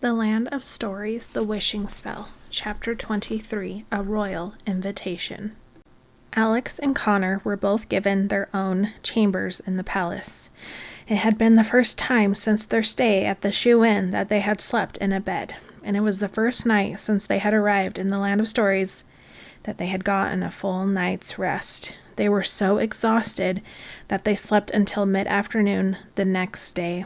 The Land of Stories, The Wishing Spell, Chapter 23, A Royal Invitation. Alex and Connor were both given their own chambers in the palace. It had been the first time since their stay at the Shoe Inn that they had slept in a bed, and it was the first night since they had arrived in the Land of Stories that they had gotten a full night's rest. They were so exhausted that they slept until mid-afternoon the next day.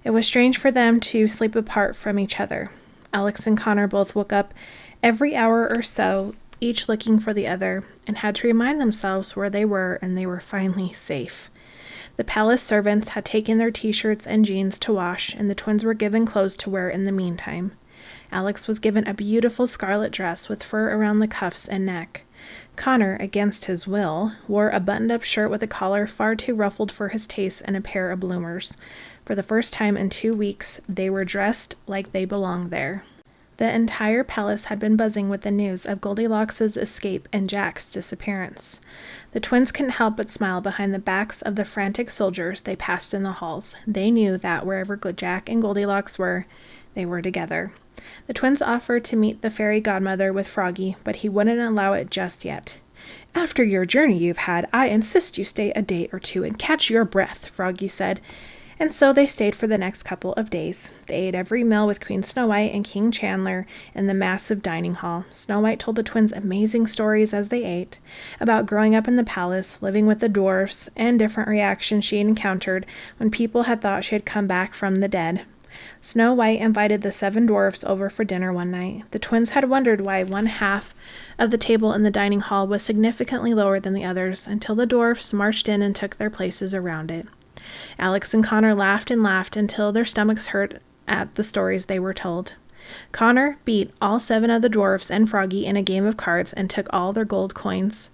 It was strange for them to sleep apart from each other. Alex and Connor both woke up every hour or so, each looking for the other, and had to remind themselves where they were, and they were finally safe. The palace servants had taken their t-shirts and jeans to wash, and the twins were given clothes to wear in the meantime. Alex was given a beautiful scarlet dress with fur around the cuffs and neck. Connor, against his will, wore a buttoned-up shirt with a collar far too ruffled for his taste and a pair of bloomers. For the first time in 2 weeks, they were dressed like they belonged there. The entire palace had been buzzing with the news of Goldilocks' escape and Jack's disappearance. The twins couldn't help but smile behind the backs of the frantic soldiers they passed in the halls. They knew that wherever Jack and Goldilocks were, they were together. The twins offered to meet the fairy godmother with Froggy, but he wouldn't allow it just yet. "After your journey you've had, I insist you stay a day or two and catch your breath," Froggy said. And so they stayed for the next couple of days. They ate every meal with Queen Snow White and King Chandler in the massive dining hall. Snow White told the twins amazing stories as they ate, about growing up in the palace, living with the dwarfs, and different reactions she had encountered when people had thought she had come back from the dead. Snow White invited the 7 dwarfs over for dinner one night. The twins had wondered why one half of the table in the dining hall was significantly lower than the others, until the dwarfs marched in and took their places around it. Alex and Connor laughed and laughed until their stomachs hurt at the stories they were told. Connor beat all 7 of the dwarfs and Froggy in a game of cards and took all their gold coins.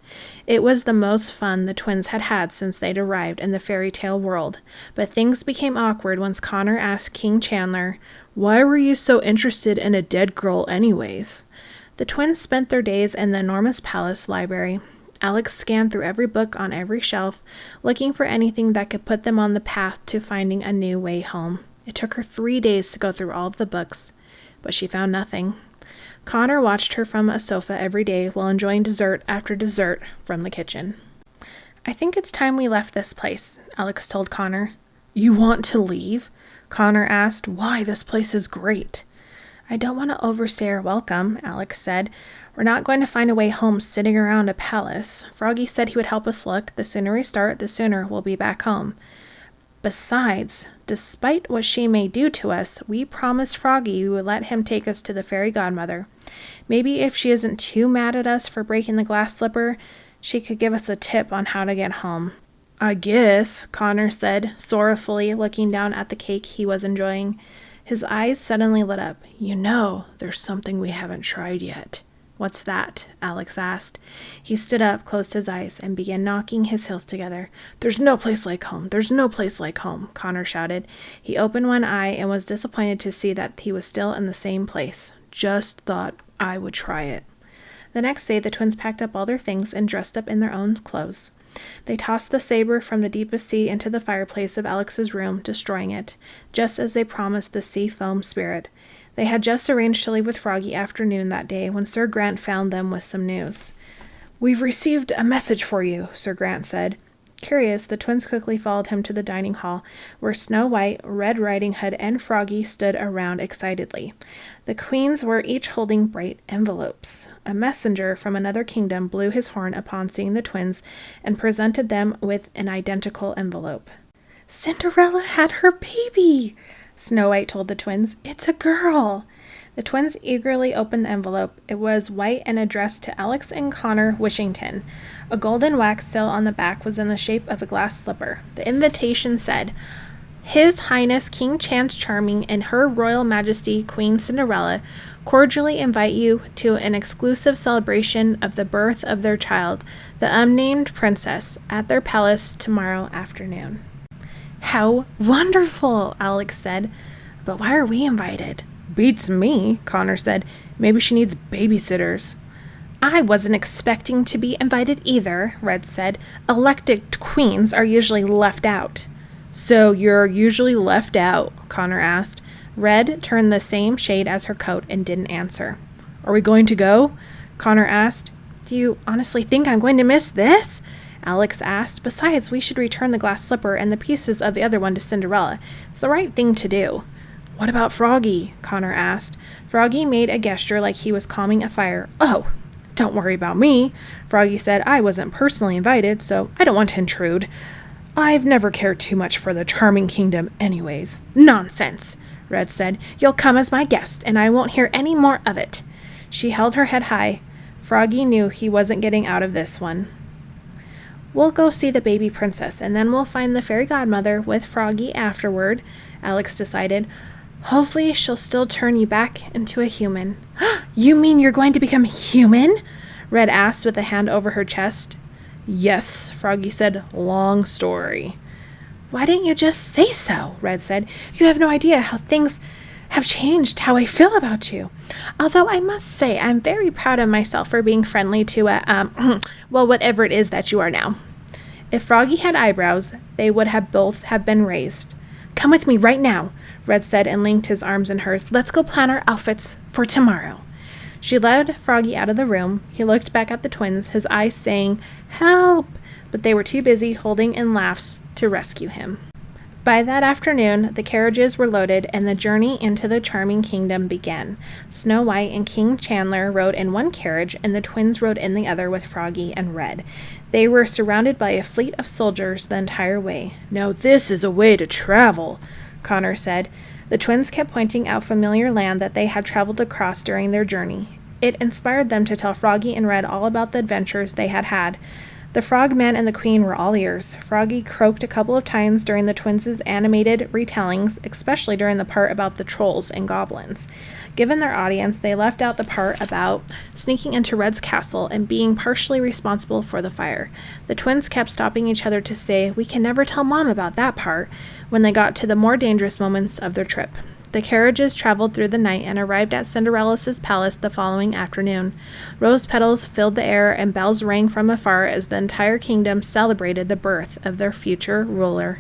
It was the most fun the twins had had since they'd arrived in the fairy tale world, but things became awkward once Connor asked King Chandler, "Why were you so interested in a dead girl anyways?" The twins spent their days in the enormous palace library. Alex scanned through every book on every shelf, looking for anything that could put them on the path to finding a new way home. It took her 3 days to go through all of the books, but she found nothing. Connor watched her from a sofa every day while enjoying dessert after dessert from the kitchen. "I think it's time we left this place," Alex told Connor. "You want to leave?" Connor asked. "Why? This place is great." "I don't want to overstay our welcome," Alex said. "We're not going to find a way home sitting around a palace. Froggy said he would help us look. The sooner we start, the sooner we'll be back home. Besides, despite what she may do to us, we promised Froggy we would let him take us to the fairy godmother. Maybe if she isn't too mad at us for breaking the glass slipper, she could give us a tip on how to get home." "I guess," Connor said, sorrowfully looking down at the cake he was enjoying. His eyes suddenly lit up. "You know, there's something we haven't tried yet." "What's that?" Alex asked. He stood up, closed his eyes, and began knocking his heels together. "There's no place like home! There's no place like home!" Connor shouted. He opened one eye and was disappointed to see that he was still in the same place. "Just thought I would try it." The next day, the twins packed up all their things and dressed up in their own clothes. They tossed the saber from the deepest sea into the fireplace of Alex's room, destroying it, just as they promised the sea foam spirit. They had just arranged to leave with Froggy afternoon that day when Sir Grant found them with some news. "We've received a message for you," Sir Grant said. Curious, the twins quickly followed him to the dining hall, where Snow White, Red Riding Hood, and Froggy stood around excitedly. The queens were each holding bright envelopes. A messenger from another kingdom blew his horn upon seeing the twins and presented them with an identical envelope. "Cinderella had her baby!" Snow White told the twins. "It's a girl!" The twins eagerly opened the envelope. It was white and addressed to Alex and Connor Wishington. A golden wax seal on the back was in the shape of a glass slipper. The invitation said, "His Highness King Chance Charming and Her Royal Majesty Queen Cinderella cordially invite you to an exclusive celebration of the birth of their child, the unnamed princess, at their palace tomorrow afternoon." "How wonderful!" Alex said. "But why are we invited?" "Beats me," Connor said. "Maybe she needs babysitters." "I wasn't expecting to be invited either," Red said. "Elected queens are usually left out." "So you're usually left out?" Connor asked. Red turned the same shade as her coat and didn't answer. "Are we going to go?" Connor asked. "Do you honestly think I'm going to miss this?" Alex asked. "Besides, we should return the glass slipper and the pieces of the other one to Cinderella. It's the right thing to do." "What about Froggy?" Connor asked. Froggy made a gesture like he was calming a fire. "Oh, don't worry about me," Froggy said. "I wasn't personally invited, so I don't want to intrude. I've never cared too much for the Charming Kingdom anyways." "Nonsense," Red said. "You'll come as my guest, and I won't hear any more of it." She held her head high. Froggy knew he wasn't getting out of this one. "We'll go see the baby princess, and then we'll find the fairy godmother with Froggy afterward," Alex decided. "Hopefully she'll still turn you back into a human." "You mean you're going to become human?" Red asked with a hand over her chest. "Yes," Froggy said. "Long story." "Why didn't you just say so?" Red said. "You have no idea how things have changed how I feel about you. Although I must say I'm very proud of myself for being friendly to well, whatever it is that you are now." If Froggy had eyebrows, they would have both have been raised. "Come with me right now," Red said and linked his arms in hers. "Let's go plan our outfits for tomorrow." She led Froggy out of the room. He looked back at the twins, his eyes saying, "Help!" but they were too busy holding in laughs to rescue him. By that afternoon, the carriages were loaded and the journey into the Charming Kingdom began. Snow White and King Chandler rode in one carriage and the twins rode in the other with Froggy and Red. They were surrounded by a fleet of soldiers the entire way. "Now this is a way to travel," Connor said. The twins kept pointing out familiar land that they had traveled across during their journey. It inspired them to tell Froggy and Red all about the adventures they had had. The Frogman and the Queen were all ears. Froggy croaked a couple of times during the twins' animated retellings, especially during the part about the trolls and goblins. Given their audience, they left out the part about sneaking into Red's castle and being partially responsible for the fire. The twins kept stopping each other to say, "We can never tell Mom about that part," when they got to the more dangerous moments of their trip. The carriages traveled through the night and arrived at Cinderella's palace the following afternoon. Rose petals filled the air and bells rang from afar as the entire kingdom celebrated the birth of their future ruler.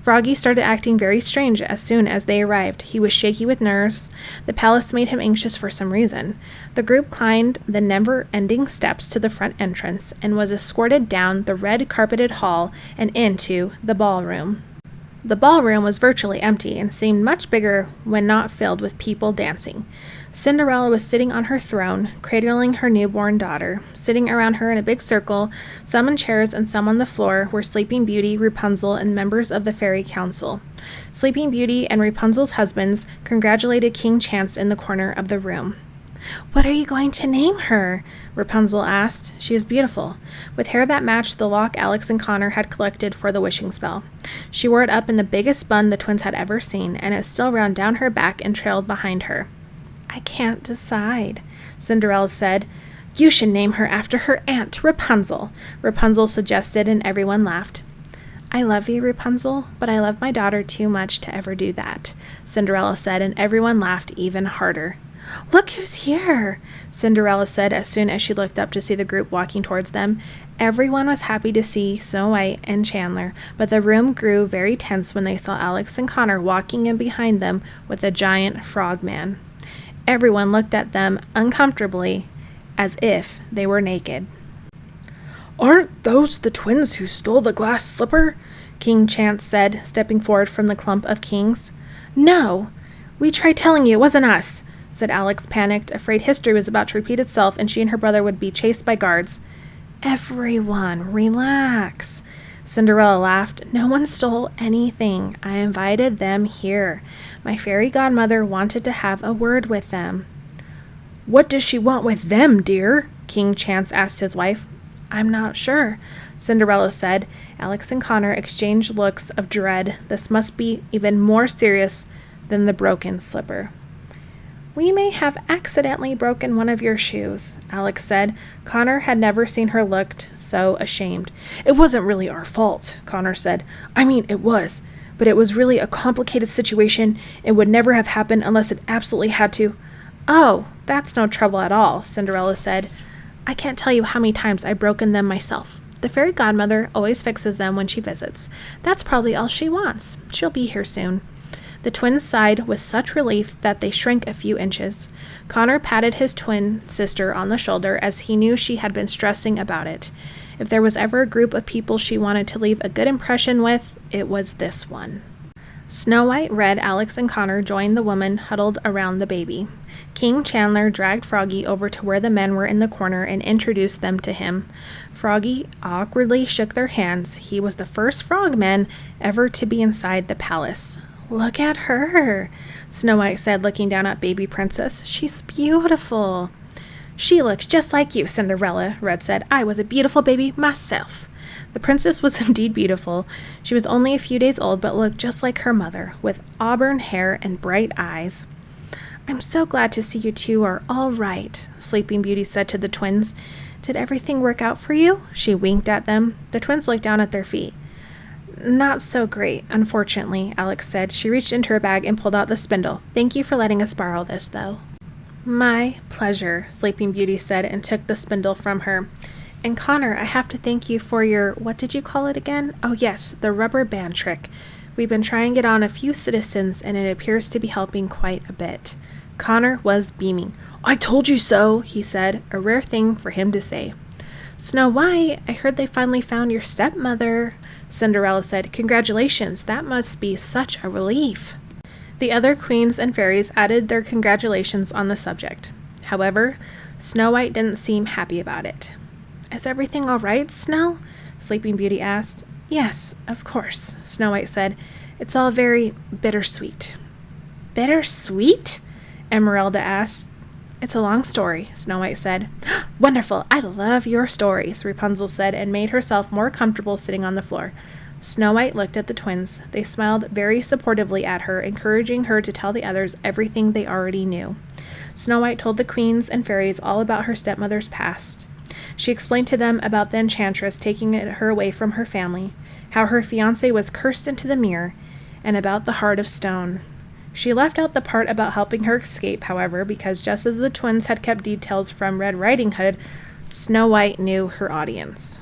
Froggy started acting very strange as soon as they arrived. He was shaky with nerves. The palace made him anxious for some reason. The group climbed the never-ending steps to the front entrance and was escorted down the red-carpeted hall and into the ballroom. The ballroom was virtually empty and seemed much bigger when not filled with people dancing. Cinderella was sitting on her throne, cradling her newborn daughter. Sitting around her in a big circle, some in chairs and some on the floor, were Sleeping Beauty, Rapunzel, and members of the Fairy Council. Sleeping Beauty and Rapunzel's husbands congratulated King Chance in the corner of the room. "What are you going to name her?" Rapunzel asked. She was beautiful, with hair that matched the lock Alex and Connor had collected for the wishing spell. She wore it up in the biggest bun the twins had ever seen, and it still ran down her back and trailed behind her. "I can't decide," Cinderella said. "You should name her after her aunt, Rapunzel," Rapunzel suggested, and everyone laughed. "I love you, Rapunzel, but I love my daughter too much to ever do that," Cinderella said, and everyone laughed even harder. "Look who's here," Cinderella said as soon as she looked up to see the group walking towards them. Everyone was happy to see Snow White and Chandler, but the room grew very tense when they saw Alex and Connor walking in behind them with a giant frogman. Everyone looked at them uncomfortably, as if they were naked. "Aren't those the twins who stole the glass slipper?" King Chance said, stepping forward from the clump of kings. "No, we tried telling you it wasn't us," said Alex, panicked, afraid history was about to repeat itself and she and her brother would be chased by guards. "Everyone, relax," Cinderella laughed. "No one stole anything. I invited them here. My fairy godmother wanted to have a word with them." "What does she want with them, dear?" King Chance asked his wife. "I'm not sure," Cinderella said. Alex and Connor exchanged looks of dread. This must be even more serious than the broken slipper. "We may have accidentally broken one of your shoes," Alex said. Connor had never seen her look so ashamed. "It wasn't really our fault," Connor said. "I mean, it was, but it was really a complicated situation. It would never have happened unless it absolutely had to." "Oh, that's no trouble at all," Cinderella said. "I can't tell you how many times I've broken them myself. The fairy godmother always fixes them when she visits. That's probably all she wants. She'll be here soon." The twins sighed with such relief that they shrank a few inches. Connor patted his twin sister on the shoulder as he knew she had been stressing about it. If there was ever a group of people she wanted to leave a good impression with, it was this one. Snow White, Red, Alex, and Connor joined the woman huddled around the baby. King Chandler dragged Froggy over to where the men were in the corner and introduced them to him. Froggy awkwardly shook their hands. He was the first frogman ever to be inside the palace. "Look at her," Snow White said, looking down at baby Princess. "She's beautiful." "She looks just like you, Cinderella," Red said. "I was a beautiful baby myself." The princess was indeed beautiful. She was only a few days old, but looked just like her mother, with auburn hair and bright eyes. "I'm so glad to see you two are all right," Sleeping Beauty said to the twins. "Did everything work out for you?" She winked at them. The twins looked down at their feet. "Not so great, unfortunately," Alex said. She reached into her bag and pulled out the spindle. "Thank you for letting us borrow this, though." "My pleasure," Sleeping Beauty said and took the spindle from her. "And Connor, I have to thank you for your, what did you call it again? Oh yes, the rubber band trick. We've been trying it on a few citizens and it appears to be helping quite a bit." Connor was beaming. "I told you so," he said, a rare thing for him to say. "Snow White, I heard they finally found your stepmother," Cinderella said. "Congratulations, that must be such a relief." The other queens and fairies added their congratulations on the subject. However, Snow White didn't seem happy about it. "Is everything all right, Snow?" Sleeping Beauty asked. "Yes, of course," Snow White said. "It's all very bittersweet." "Bittersweet?" Emeralda asked. "It's a long story," Snow White said. "Wonderful! I love your stories," Rapunzel said, and made herself more comfortable sitting on the floor. Snow White looked at the twins. They smiled very supportively at her, encouraging her to tell the others everything they already knew. Snow White told the queens and fairies all about her stepmother's past. She explained to them about the enchantress taking her away from her family, how her fiancé was cursed into the mirror, and about the heart of stone. She left out the part about helping her escape, however, because just as the twins had kept details from Red Riding Hood, Snow White knew her audience.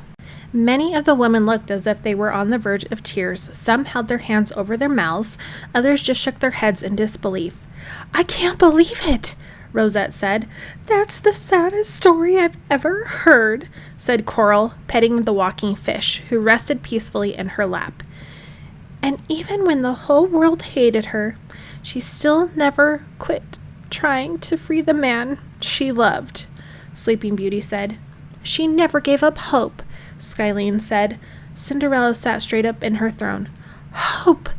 Many of the women looked as if they were on the verge of tears. Some held their hands over their mouths, others just shook their heads in disbelief. "I can't believe it," Rosette said. "That's the saddest story I've ever heard," said Coral, petting the walking fish, who rested peacefully in her lap. "And even when the whole world hated her, she still never quit trying to free the man she loved," Sleeping Beauty said. "She never gave up hope," Skylene said. Cinderella sat straight up in her throne. "Hope!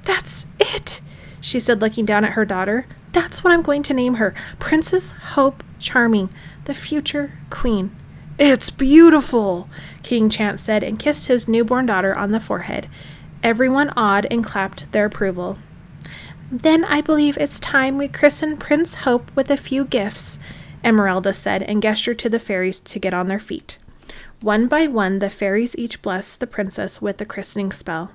That's it!" she said, looking down at her daughter. "That's what I'm going to name her. Princess Hope Charming, the future queen." "It's beautiful," King Chance said and kissed his newborn daughter on the forehead. Everyone awed and clapped their approval. "Then I believe it's time we christen Prince Hope with a few gifts," Emeralda said and gestured to the fairies to get on their feet. One by one, the fairies each blessed the princess with the christening spell.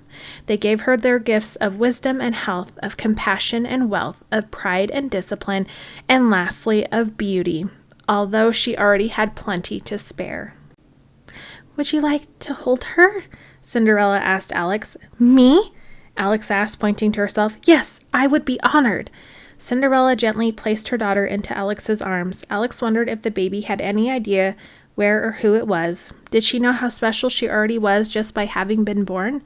They gave her their gifts of wisdom and health, of compassion and wealth, of pride and discipline, and lastly, of beauty, although she already had plenty to spare. "Would you like to hold her?" Cinderella asked Alex. "Me?" Alex asked, pointing to herself. "Yes, I would be honored." Cinderella gently placed her daughter into Alex's arms. Alex wondered if the baby had any idea where or who it was. Did she know how special she already was just by having been born?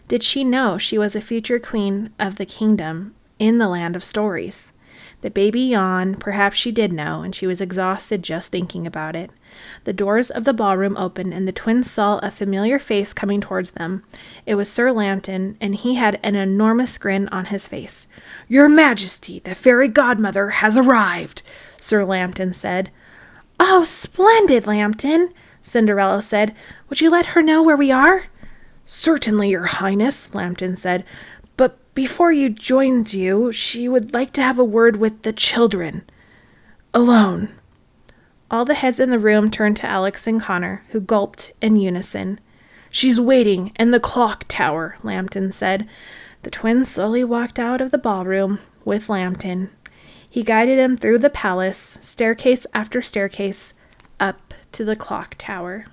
Did she know she was a future queen of the kingdom in the land of stories? The baby yawned. Perhaps she did know, and she was exhausted just thinking about it. The doors of the ballroom opened, and the twins saw a familiar face coming towards them. It was Sir Lambton, and he had an enormous grin on his face. "Your Majesty, the fairy godmother has arrived," Sir Lambton said. "Oh, splendid, Lambton," Cinderella said. "Would you let her know where we are?" "Certainly, Your Highness," Lambton said. "But before you joins you, she would like to have a word with the children. Alone." All the heads in the room turned to Alex and Connor, who gulped in unison. "She's waiting in the clock tower," Lambton said. The twins slowly walked out of the ballroom with Lambton. He guided him through the palace, staircase after staircase, up to the clock tower.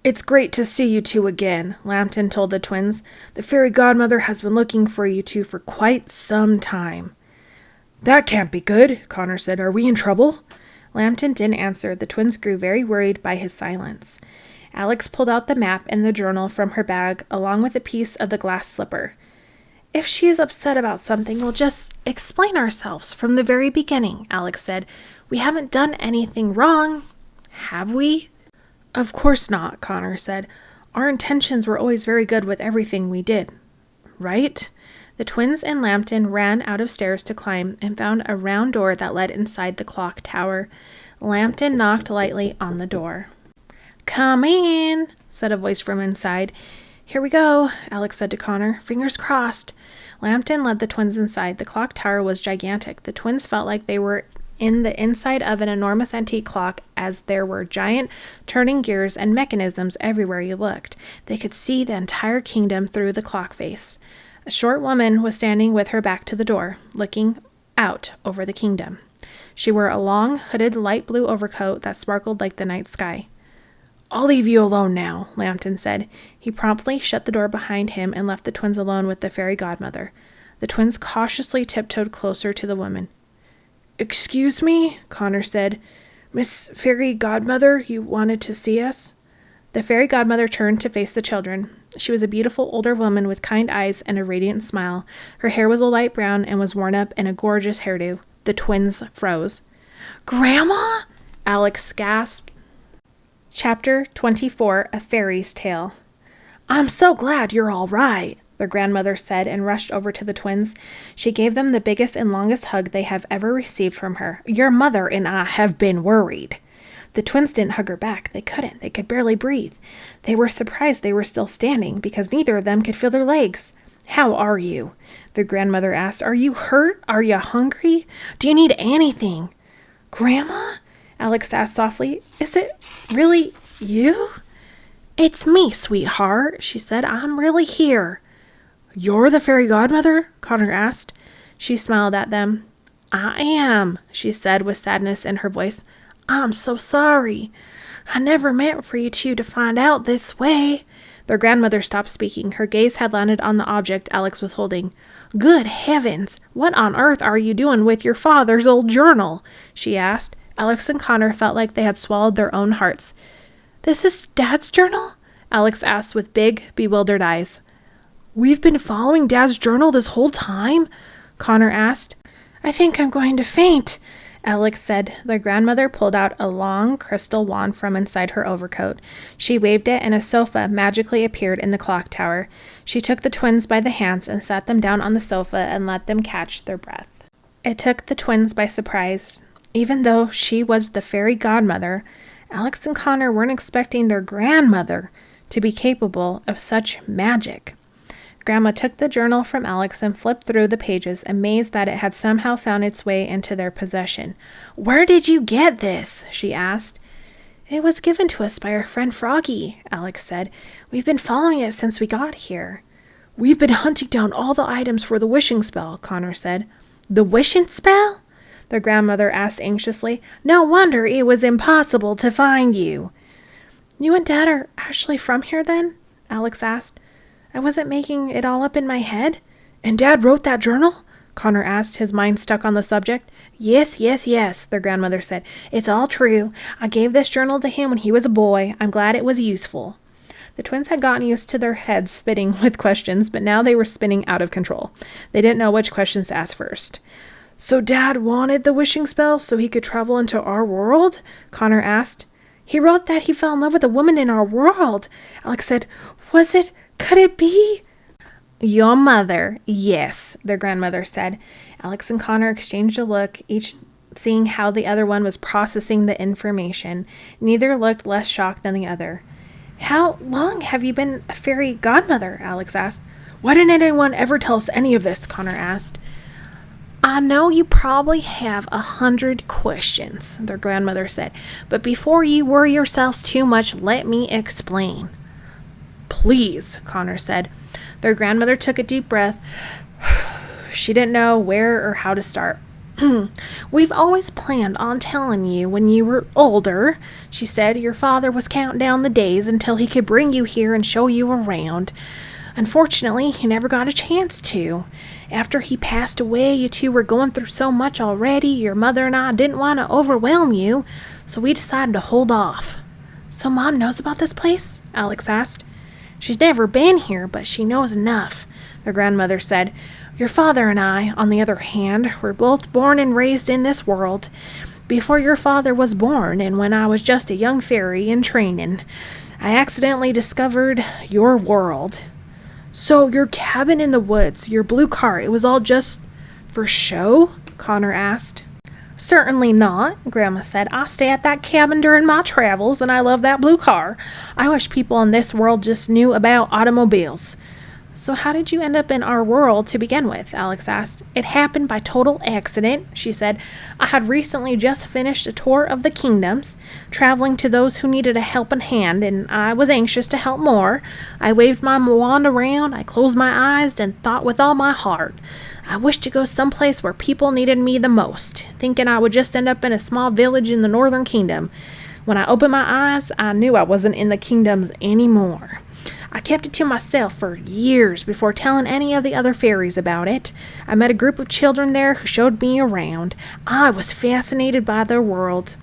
It's great to see you two again, Lambton told the twins. The fairy godmother has been looking for you two for quite some time. That can't be good, Connor said. Are we in trouble? Lambton didn't answer. The twins grew very worried by his silence. Alex pulled out the map and the journal from her bag, along with a piece of the glass slipper. If she is upset about something, we'll just explain ourselves from the very beginning, Alex said. We haven't done anything wrong, have we? Of course not, Connor said. Our intentions were always very good with everything we did. Right? The twins and Lambton ran out of stairs to climb and found a round door that led inside the clock tower. Lambton knocked lightly on the door. Come in, said a voice from inside. Here we go, Alex said to Connor. Fingers crossed. Lambton led the twins inside. The clock tower was gigantic. The twins felt like they were in the inside of an enormous antique clock, as there were giant turning gears and mechanisms everywhere you looked. They could see the entire kingdom through the clock face. A short woman was standing with her back to the door, looking out over the kingdom. She wore a long, hooded light blue overcoat that sparkled like the night sky. I'll leave you alone now, Lambton said. He promptly shut the door behind him and left the twins alone with the fairy godmother. The twins cautiously tiptoed closer to the woman. Excuse me, Connor said. Miss Fairy Godmother, you wanted to see us? The fairy godmother turned to face the children. She was a beautiful older woman with kind eyes and a radiant smile. Her hair was a light brown and was worn up in a gorgeous hairdo. The twins froze. Grandma? Alex gasped. Chapter 24, A Fairy's Tale. I'm so glad you're all right, their grandmother said and rushed over to the twins. She gave them the biggest and longest hug they have ever received from her. Your mother and I have been worried. The twins didn't hug her back. They couldn't. They could barely breathe. They were surprised they were still standing because neither of them could feel their legs. How are you? The grandmother asked. Are you hurt? Are you hungry? Do you need anything? Grandma? Alex asked softly. Is it really you? It's me, sweetheart, she said. I'm really here. You're the fairy godmother? Connor asked. She smiled at them. I am, she said with sadness in her voice. I'm so sorry. I never meant for you two to find out this way. Their grandmother stopped speaking. Her gaze had landed on the object Alex was holding. Good heavens, what on earth are you doing with your father's old journal? She asked. Alex and Connor felt like they had swallowed their own hearts. This is Dad's journal? Alex asked with big, bewildered eyes. We've been following Dad's journal this whole time? Connor asked. I think I'm going to faint, Alex said. Their grandmother pulled out a long crystal wand from inside her overcoat. She waved it and a sofa magically appeared in the clock tower. She took the twins by the hands and sat them down on the sofa and let them catch their breath. It took the twins by surprise. Even though she was the fairy godmother, Alex and Connor weren't expecting their grandmother to be capable of such magic. Grandma took the journal from Alex and flipped through the pages, amazed that it had somehow found its way into their possession. Where did you get this? She asked. It was given to us by our friend Froggy, Alex said. We've been following it since we got here. We've been hunting down all the items for the wishing spell, Connor said. The wishing spell? Their grandmother asked anxiously. No wonder it was impossible to find you. You and Dad are actually from here then? Alex asked. I wasn't making it all up in my head. And Dad wrote that journal? Connor asked, his mind stuck on the subject. Yes, their grandmother said. It's all true. I gave this journal to him when he was a boy. I'm glad it was useful. The twins had gotten used to their heads spinning with questions, but now they were spinning out of control. They didn't know which questions to ask first. So Dad wanted the wishing spell so he could travel into our world? Connor asked. He wrote that he fell in love with a woman in our world. Alex said, could it be? Your mother, yes, their grandmother said. Alex and Connor exchanged a look, each seeing how the other one was processing the information. Neither looked less shocked than the other. How long have you been a fairy godmother? Alex asked. Why didn't anyone ever tell us any of this? Connor asked. I know you probably have 100 questions, their grandmother said, but before you worry yourselves too much, let me explain. Please, Connor said. Their grandmother took a deep breath. She didn't know where or how to start. We've always planned on telling you when you were older, she said. Your father was counting down the days until he could bring you here and show you around. Unfortunately, he never got a chance to. After he passed away, you two were going through so much already. Your mother and I didn't want to overwhelm you, so we decided to hold off. So Mom knows about this place? Alex asked. She's never been here, but she knows enough, their grandmother said. Your father and I, on the other hand, were both born and raised in this world. Before your father was born, and when I was just a young fairy in training, I accidentally discovered your world. So your cabin in the woods, your blue car, it was all just for show? Connor asked. Certainly not, Grandma said. I stay at that cabin during my travels, and I love that blue car. I wish people in this world just knew about automobiles. So how did you end up in our world to begin with? Alex asked. It happened by total accident, she said. I had recently just finished a tour of the kingdoms, traveling to those who needed a helping hand, and I was anxious to help more. I waved my wand around, I closed my eyes, and thought with all my heart. I wished to go someplace where people needed me the most, thinking I would just end up in a small village in the northern kingdom. When I opened my eyes, I knew I wasn't in the kingdoms anymore. I kept it to myself for years before telling any of the other fairies about it. I met a group of children there who showed me around. I was fascinated by their world.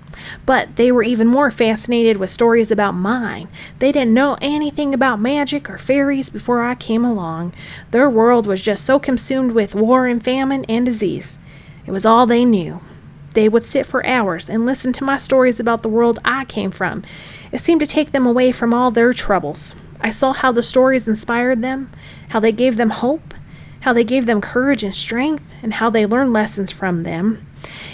But they were even more fascinated with stories about mine. They didn't know anything about magic or fairies before I came along. Their world was just so consumed with war and famine and disease. It was all they knew. They would sit for hours and listen to my stories about the world I came from. It seemed to take them away from all their troubles. I saw how the stories inspired them, how they gave them hope, how they gave them courage and strength, and how they learned lessons from them.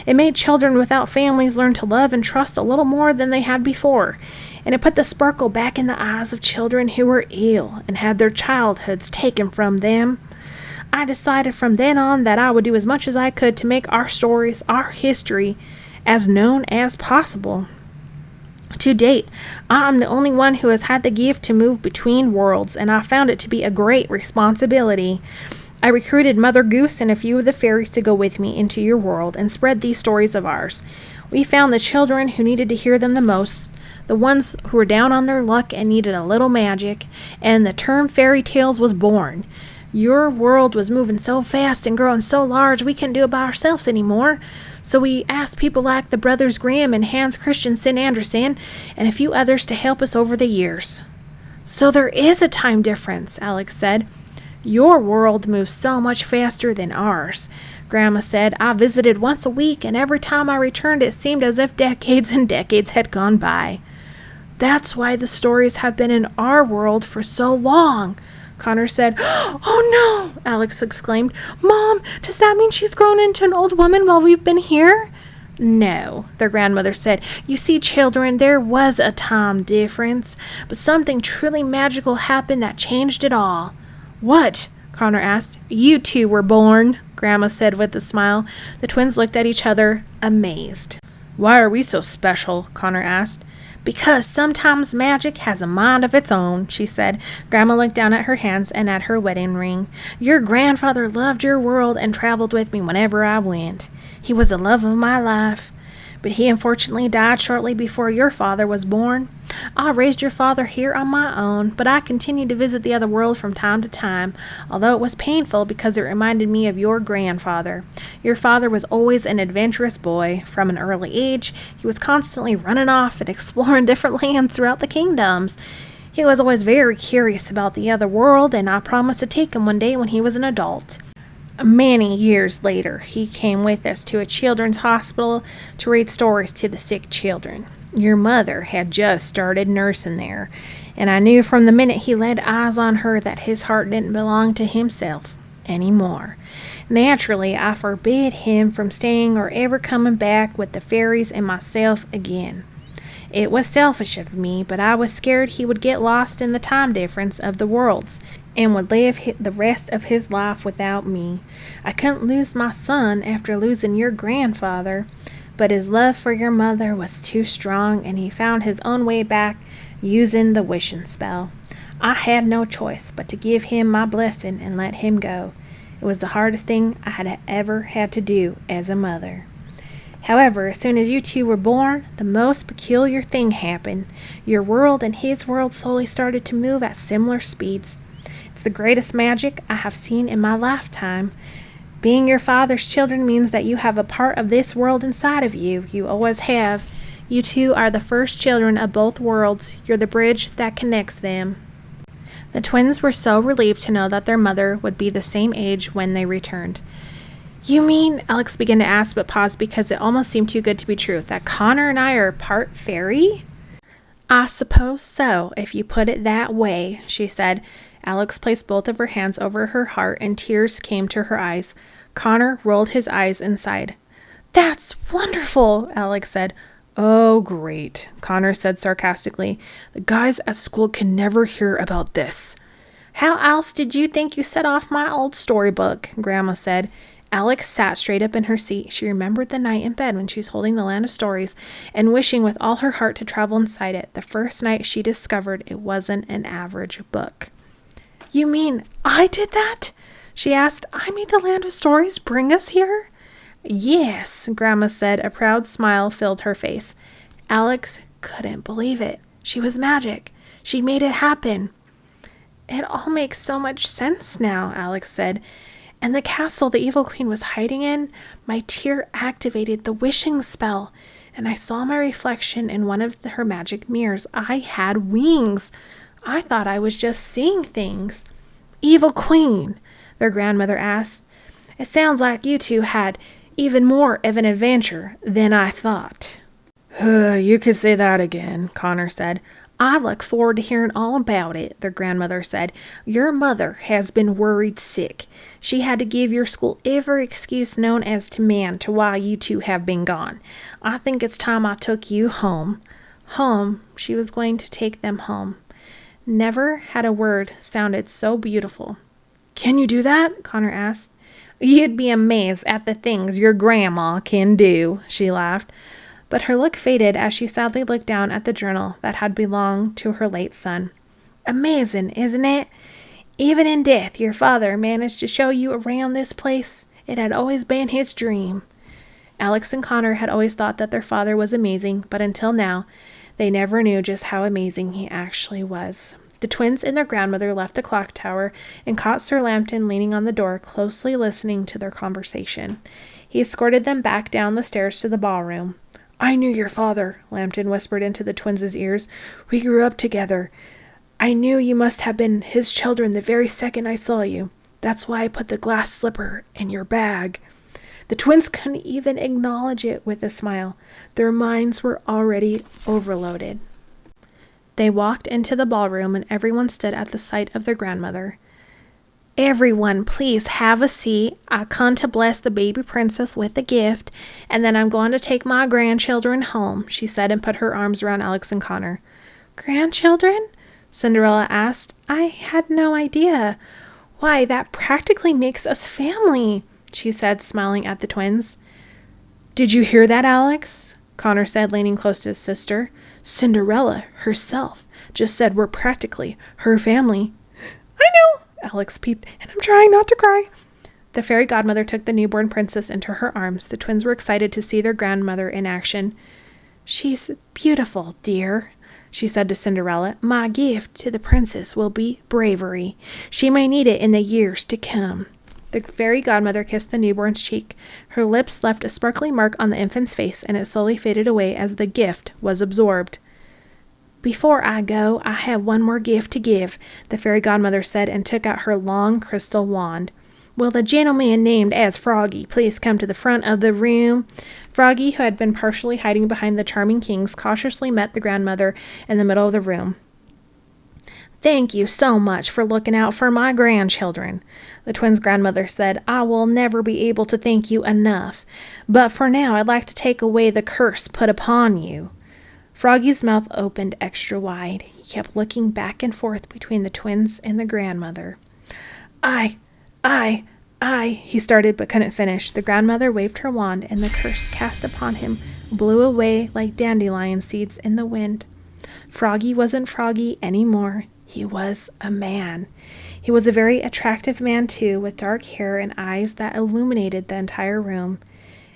It made children without families learn to love and trust a little more than they had before, and it put the sparkle back in the eyes of children who were ill and had their childhoods taken from them. I decided from then on that I would do as much as I could to make our stories, our history, as known as possible. To date, I am the only one who has had the gift to move between worlds, and I found it to be a great responsibility. I recruited Mother Goose and a few of the fairies to go with me into your world and spread these stories of ours. We found the children who needed to hear them the most, the ones who were down on their luck and needed a little magic, and the term fairy tales was born. Your world was moving so fast and growing so large we couldn't do it by ourselves anymore. So we asked people like the brothers Grimm and Hans Christian Andersen and a few others to help us over the years. So there is a time difference, Alex said. Your world moves so much faster than ours. Grandma said, I visited once a week, and every time I returned it seemed as if decades and decades had gone by. That's why the stories have been in our world for so long, Connor said. Oh no, Alex exclaimed. Mom, does that mean she's grown into an old woman while we've been here? No, their grandmother said. You see, children, there was a time difference, but something truly magical happened that changed it all. What? Connor asked. You two were born, Grandma said with a smile. The twins looked at each other, amazed. Why are we so special? Connor asked. Because sometimes magic has a mind of its own, she said. Grandma looked down at her hands and at her wedding ring. Your grandfather loved your world and traveled with me whenever I went. He was the love of my life. But he unfortunately died shortly before your father was born. I raised your father here on my own, but I continued to visit the other world from time to time, although it was painful because it reminded me of your grandfather. Your father was always an adventurous boy. From an early age, he was constantly running off and exploring different lands throughout the kingdoms. He was always very curious about the other world, and I promised to take him one day when he was an adult. Many years later, he came with us to a children's hospital to read stories to the sick children. Your mother had just started nursing there, and I knew from the minute he laid eyes on her that his heart didn't belong to himself anymore. Naturally, I forbid him from staying or ever coming back with the fairies and myself again. It was selfish of me, but I was scared he would get lost in the time difference of the worlds and would live the rest of his life without me. I couldn't lose my son after losing your grandfather, but his love for your mother was too strong, and he found his own way back using the wishing spell. I had no choice but to give him my blessing and let him go. It was the hardest thing I had ever had to do as a mother. However, as soon as you two were born, the most peculiar thing happened. Your world and his world slowly started to move at similar speeds. It's the greatest magic I have seen in my lifetime. Being your father's children means that you have a part of this world inside of you. You always have. You two are the first children of both worlds. You're the bridge that connects them. The twins were so relieved to know that their mother would be the same age when they returned. You mean, Alex began to ask but paused because it almost seemed too good to be true, that Connor and I are part fairy? I suppose so, if you put it that way, she said. Alex placed both of her hands over her heart and tears came to her eyes. Connor rolled his eyes and sighed. That's wonderful, Alex said. Oh, great, Connor said sarcastically. The guys at school can never hear about this. How else did you think you set off my old storybook? Grandma said. Alex sat straight up in her seat. She remembered the night in bed when she was holding the Land of Stories and wishing with all her heart to travel inside it. The first night she discovered it wasn't an average book. You mean I did that? She asked. I made the Land of Stories bring us here? Yes, Grandma said. A proud smile filled her face. Alex couldn't believe it. She was magic. She made it happen. It all makes so much sense now, Alex said. And the castle the evil queen was hiding in, my tear activated the wishing spell, and I saw my reflection in one of her magic mirrors. I had wings. I thought I was just seeing things. Evil queen, their grandmother asked. It sounds like you two had even more of an adventure than I thought. You could say that again, Connor said. I look forward to hearing all about it, their grandmother said. Your mother has been worried sick. She had to give your school every excuse known as to man to why you two have been gone. I think it's time I took you home. Home. She was going to take them home. Never had a word sounded so beautiful. Can you do that? Connor asked. You'd be amazed at the things your grandma can do, she laughed. But her look faded as she sadly looked down at the journal that had belonged to her late son. Amazing, isn't it? Even in death, your father managed to show you around this place. It had always been his dream. Alex and Connor had always thought that their father was amazing, but until now, they never knew just how amazing he actually was. The twins and their grandmother left the clock tower and caught Sir Lambton leaning on the door, closely listening to their conversation. He escorted them back down the stairs to the ballroom. I knew your father, Lambton whispered into the twins' ears. We grew up together. I knew you must have been his children the very second I saw you. That's why I put the glass slipper in your bag. The twins couldn't even acknowledge it with a smile. Their minds were already overloaded. They walked into the ballroom and everyone stood at the sight of their grandmother. Everyone, please have a seat. I come to bless the baby princess with a gift, and then I'm going to take my grandchildren home, she said and put her arms around Alex and Connor. Grandchildren? Cinderella asked. I had no idea. Why, that practically makes us family, she said, smiling at the twins. Did you hear that, Alex? Connor said, leaning close to his sister. Cinderella herself just said we're practically her family. I know, Alex peeped, and I'm trying not to cry. The fairy godmother took the newborn princess into her arms. The twins were excited to see their grandmother in action. She's beautiful, dear, she said to Cinderella. My gift to the princess will be bravery. She may need it in the years to come. The fairy godmother kissed the newborn's cheek. Her lips left a sparkling mark on the infant's face, and it slowly faded away as the gift was absorbed. Before I go, I have one more gift to give, the fairy godmother said and took out her long crystal wand. Will the gentleman named as Froggy please come to the front of the room? Froggy, who had been partially hiding behind the charming kings, cautiously met the grandmother in the middle of the room. Thank you so much for looking out for my grandchildren, the twins' grandmother said. I will never be able to thank you enough, but for now I'd like to take away the curse put upon you. Froggy's mouth opened extra wide. He kept looking back and forth between the twins and the grandmother. I, he started but couldn't finish. The grandmother waved her wand, and the curse cast upon him blew away like dandelion seeds in the wind. Froggy wasn't Froggy anymore. He was a man. He was a very attractive man, too, with dark hair and eyes that illuminated the entire room.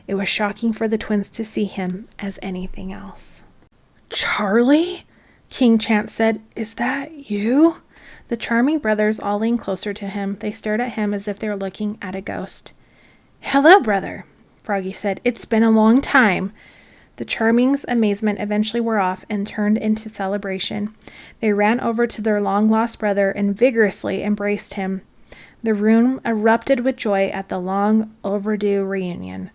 It was shocking for the twins to see him as anything else. "Charlie?" King Chance said. "Is that you?" The charming brothers all leaned closer to him. They stared at him as if they were looking at a ghost. "Hello, brother," Froggy said. "It's been a long time." The charming's amazement eventually wore off and turned into celebration. They ran over to their long-lost brother and vigorously embraced him. The room erupted with joy at the long-overdue reunion.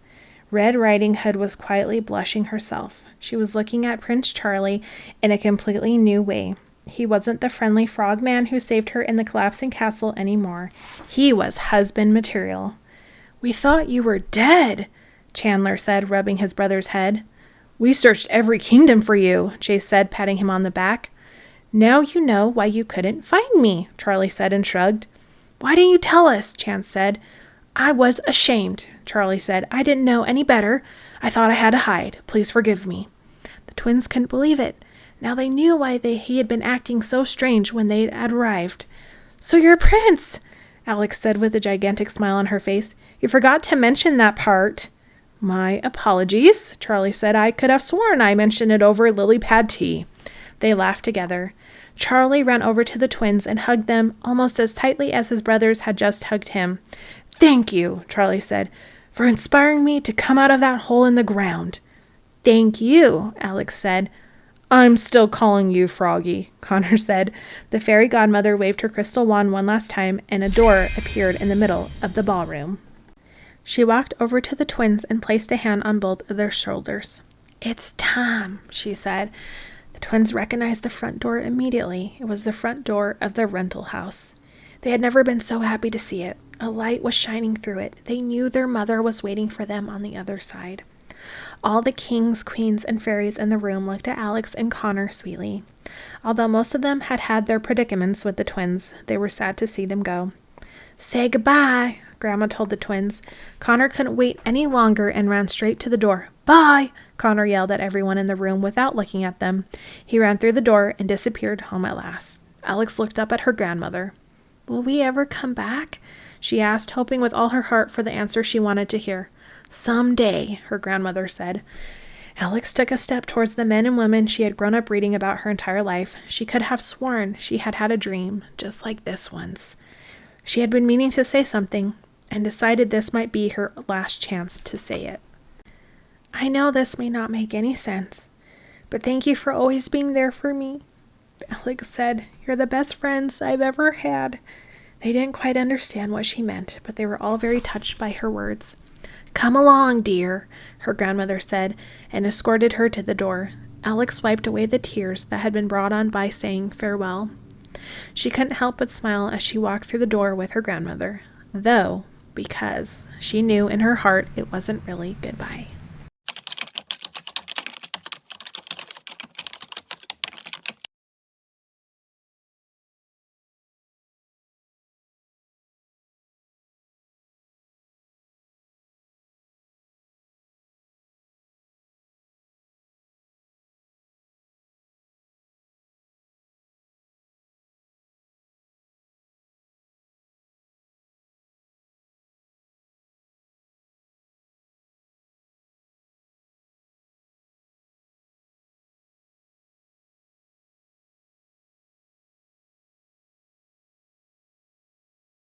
Red Riding Hood was quietly blushing herself. She was looking at Prince Charlie in a completely new way. He wasn't the friendly frogman who saved her in the collapsing castle anymore. He was husband material. "We thought you were dead," Chandler said, rubbing his brother's head. "We searched every kingdom for you," Chase said, patting him on the back. "Now you know why you couldn't find me," Charlie said and shrugged. "Why didn't you tell us?" Chance said. "I was ashamed," Charlie said. "I didn't know any better. I thought I had to hide. Please forgive me." The twins couldn't believe it. Now they knew why he had been acting so strange when they had arrived. "So you're a prince," Alex said with a gigantic smile on her face. "You forgot to mention that part." "My apologies," Charlie said. "I could have sworn I mentioned it over lily pad tea." They laughed together. Charlie ran over to the twins and hugged them almost as tightly as his brothers had just hugged him. "Thank you," Charlie said, "for inspiring me to come out of that hole in the ground." "Thank you," Alex said. "I'm still calling you Froggy," Connor said. The fairy godmother waved her crystal wand one last time, and a door appeared in the middle of the ballroom. She walked over to the twins and placed a hand on both of their shoulders. "It's time," she said. The twins recognized the front door immediately. It was the front door of the rental house. They had never been so happy to see it. A light was shining through it. They knew their mother was waiting for them on the other side. All the kings, queens, and fairies in the room looked at Alex and Connor sweetly. Although most of them had had their predicaments with the twins, they were sad to see them go. "Say goodbye," Grandma told the twins. Connor couldn't wait any longer and ran straight to the door. "Bye," Connor yelled at everyone in the room without looking at them. He ran through the door and disappeared home at last. Alex looked up at her grandmother. "Will we ever come back?" she asked, hoping with all her heart for the answer she wanted to hear. "Someday," her grandmother said. Alex took a step towards the men and women she had grown up reading about her entire life. She could have sworn she had had a dream, just like this one's. She had been meaning to say something, and decided this might be her last chance to say it. "I know this may not make any sense, but thank you for always being there for me," Alex said. "You're the best friends I've ever had." They didn't quite understand what she meant, but they were all very touched by her words. "Come along, dear," her grandmother said, and escorted her to the door. Alex wiped away the tears that had been brought on by saying farewell. She couldn't help but smile as she walked through the door with her grandmother, though, because she knew in her heart it wasn't really goodbye.